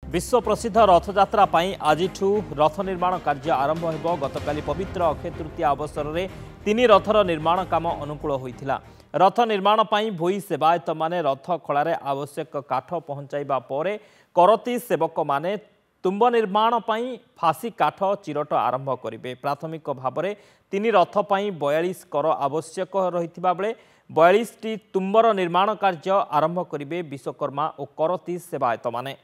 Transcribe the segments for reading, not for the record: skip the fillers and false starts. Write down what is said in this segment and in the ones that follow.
विश्व प्रसिद्ध रथयात्रा आज रथ निर्माण कार्य आरंभ हो। गतकाली पवित्र अक्षय तृतीया अवसर में 3 रथर निर्माण काम अनुकूल होता। रथ निर्माण भोई सेवायत माने रथ खलारे आवश्यक काठ पहुंचाइबा परे करती सेवक माने तुम्ब निर्माण फासी काठ चिरट आरंभ करेंगे। प्राथमिक भाव में 3 रथ 42 कर आवश्यक रही बेले 42टी तुम्बर निर्माण कार्य आरंभ करेंगे विश्वकर्मा और करती सेवायत माने।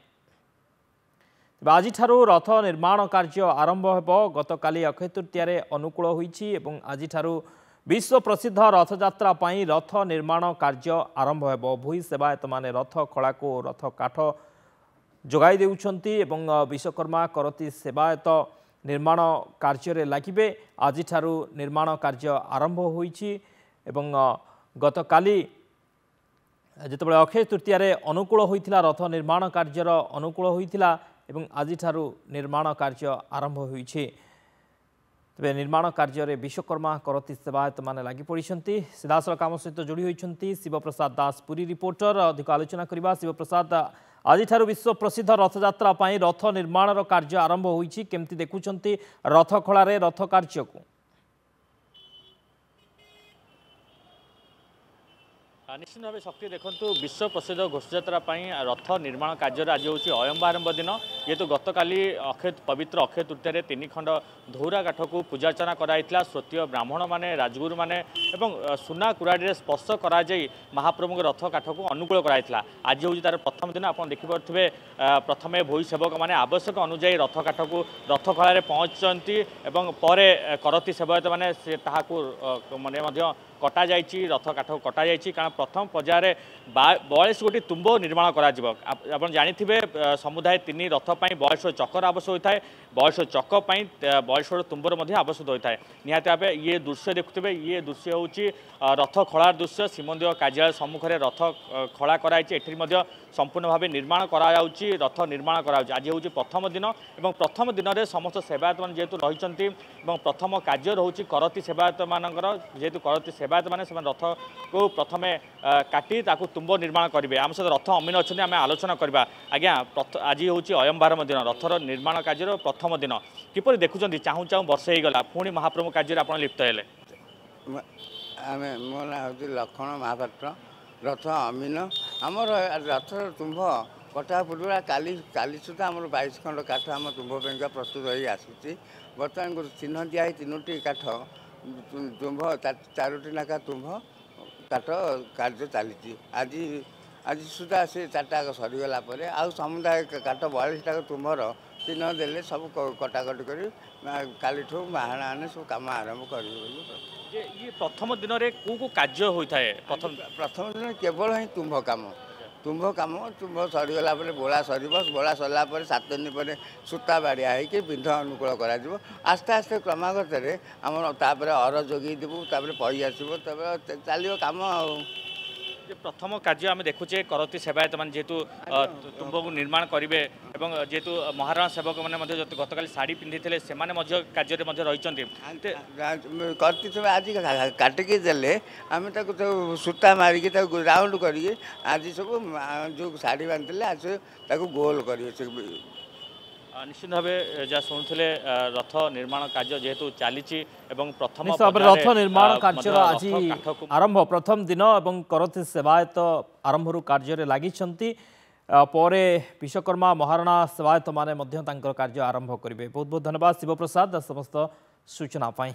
आज रथ निर्माण कार्य आरंभ हो। गतकाली अक्षय तृतीया अनुकूल होईछि एवं आज विश्व प्रसिद्ध रथयात्रा रथ निर्माण कार्य आरंभ हो। भूई सेवायत माने रथ खला को रथ काठ जोगाई देउछंती एवं विश्वकर्मा करती सेवायत निर्माण कार्य लगिबे। आज निर्माण कार्य आरंभ होईछि एवं गतकाली जितेबाला अक्षय तृतीया अनुकूल होइथिला रथ निर्माण कार्यर अनुकूल होइथिला एवं आज निर्माण कार्य आरंभ होइछि। तबे निर्माण कार्य विश्वकर्मा करती सेवायत माने लागि पड़िछंती। सीधासल काम सहित जोड़ी होइछंती शिवप्रसाद दास पुरी रिपोर्टर। अधिक आलोचना करबा शिवप्रसाद, आज विश्व प्रसिद्ध रथयात्रा रथ निर्माण कार्य आरंभ होइछि, केमती देखुछंती रथ खलारे रथ कार्य को? निश्चित भाव शक्ति देखु विश्व प्रसिद्ध घोषयात्रा रथ निर्माण कार्य आज हूँ अयम्बारंभ दिन। जेहेतु गतकाली पवित्र अक्षय तृतीय 3 खंड धौरा काठ को पूजा अर्चना कराइला। श्रोतीय ब्राह्मण माने राजगुरु माने एवं सुना कुराड़ी स्पर्श करा महाप्रभु रथ काठ को अनुकूल कराइला। आज हूँ तार प्रथम दिन। आप देखिपे प्रथमे भोई सेवक माने आवश्यक अनुजाई रथ काठ को रथ खलारे पहुँचती एवं परे करती सेवायत माने माने कटा जाइए रथ काठ कटा जाइए। कारण प्रथम पर्यायर 42 गोटी तुम्ब निर्माण करा आप जानिथिबे समुदाय 3 रथ 42 चकर आवश्यक होता है। 42 चक 42 तुम्बर आवश्यक होता है। निहाती भाव ये दृश्य देखुथिबे, ये दृश्य होची रथ खलार दृश्य। श्रीमंदिर कार्यालय सम्मुख में रथ खला कराई एठी संपूर्ण भाव निर्माण करा रथ निर्माण करा। आज हूँ प्रथम दिन और प्रथम दिन में समस्त सेवायत मान जेहेतु रही प्रथम कार्य रोचे करती सेवायत मानकर। जेहेतु करती सेवायत माने रथ को प्रथमे काटी तुम्ब निर्माण करेंगे। आम सहित रथ अमीन अच्छा आम आलोचना करवा। आज्ञा आज हूँ अयम्बारंभ दिन रथर निर्माण कार्य प्रथम दिन किपर देखुं चाहूँ चाहूँ वर्ष हो गला पुणी महाप्रभु कार्य आप लिप्त है? मो ना हूँ लक्षण महापात्र रथ अमीन। आमर रथर तुम्भ कटा पूर्वा काली सुधा आम 22 खंड काठ आम तुम्भ प्रस्तुत हो आसूँ। बर्तमान चिन्ह दिखाई 3टी काठ तुम्भ 4टी नाका तुम्भ काठ कार्य चली। आज सुधा से 4टा सरीगला आउ समुदाय काठ 42टा तुम्बर चिन्ह देले सब कटाकटी कर काली महाणा आने सब कम आरंभ कर। ये प्रथम दिन में कौ कार्य होता है? प्रथम दिन केवल ही तुम्भ काम तुम्भ सरीगला बोला सर बोला सरला 7 दिन पर सूता बाड़िया हो बिंध अनुकूल कर आस्ते आस्ते क्रमागत आम तापर अर जोगी देवु पई आसो चलो कम। प्रथम कार्य आम देखुचे करती सेवायत मान जेहेतु तुम्ब को निर्माण करेंगे एवं जेहेतु महाराणा सेवक मैंने गतकाली शाढ़ी पिंधि से कार्य रही करती आज काटिकी देले आम सूता मारिकी राउंड कर आज सब जो शाढ़ी बांधे आज गोल कर। निश्चित भाव जहाँ शुणुले रथ निर्माण कार्य जेहेतु चली प्रथम रथ निर्माण कार्य आज आरंभ प्रथम दिन और करती सेवायत आरंभ कार्य लगी परे विश्वकर्मा महाराणा सेवायत माने कार्य आरंभ करेंगे। बहुत बहुत धन्यवाद शिवप्रसाद समस्त सूचना पाई।